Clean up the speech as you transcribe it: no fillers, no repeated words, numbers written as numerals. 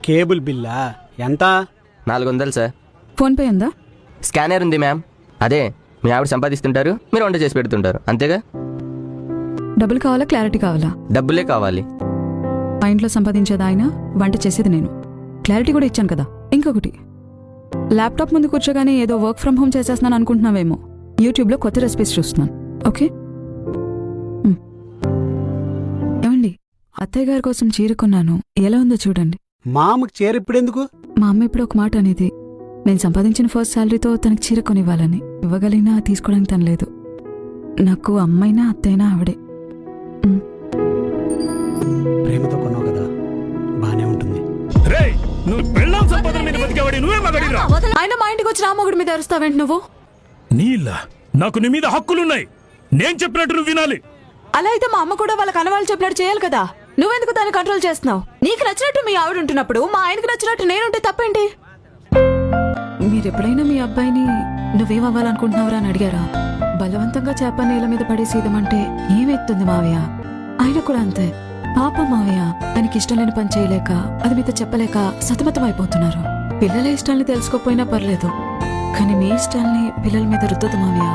Cable బిల్లా ఎంత? 400 sir. PhonePe ఉందా? Scanner ఉంది మ్యామ్. అదే మీ ఆవిడ సంపాదిస్తుంటారు, మీరు వంట చేసి పెడుతుంటారు, అంతేగా? డబ్బులు కావాలా, క్లారిటీ కావాలా? డబ్బులే కావాలి. మా ఇంట్లో సంపాదించేది ఆయన, వంట చేసేది నేను. క్లారిటీ కూడా ఇచ్చాను కదా. ఇంకొకటి, ల్యాప్టాప్ ముందు కూర్చోగానే ఏదో వర్క్ ఫ్రమ్ హోమ్ చేసేస్తున్నాను అనుకుంటున్నావేమో. యూట్యూబ్లో కొత్త రెసిపీస్ చూస్తున్నాను. ఓకే? ఏమండి, అత్తయ్య గారి కోసం చీర కొన్నాను, ఎలా ఉందో చూడండి. మా అమ్మకి చీర ఇప్పుడెందుకు? మా అమ్మ ఇప్పుడు ఒక మాట అనేది, నేను సంపాదించిన ఫస్ట్ శాలరీతో తనకి చీర కొనివ్వాలని. ఇవ్వగలిగినా తీసుకోవడానికి తను లేదు. నాకు అమ్మైనా అత్తైనా ఆవిడే. ప్రేమతో కొన్నావు కదా, బానే ఉంటుంది. ఆయన మా ఇంటికి వచ్చి రామొగుడి మీద అరుస్తావేంటి నువ్వు? నీలా నాకు నీ మీద హక్కులున్నాయి. నేను చెప్పినట్టు నువ్వు వినాలి. అలా అయితే మా అమ్మ కూడా వాళ్ళ కనవాళ్ళు చెప్పినట్టు చేయాలి కదా. నువ్వెందుకు దాన్ని కంట్రోల్ చేస్తున్నావు? నీకు నచ్చినట్టు మీ ఆవిడ ఉంటున్నప్పుడు మా ఆయనకి నచ్చినట్టు నేనుంటే తప్పేంటి? మీరెప్పుడైనా మీ అబ్బాయిని నువ్వేం అవ్వాలనుకుంటున్నావురా అని అడిగారా? బలవంతంగా చేప నేల మీద పడేసి ఇదమంటే ఏమెత్తుంది మావయ్య? ఆయన కూడా అంతే. పాపం మావయ్య, ఆయనకి ఇష్టం లేని పని చేయలేక, అది మీతో చెప్పలేక సతమతం అయిపోతున్నారు. పిల్లల ఇష్టాల్ని తెలుసుకోపోయినా పర్లేదు, కానీ మీ ఇష్టాల్ని పిల్లల మీద రుద్దదు మావయ్య.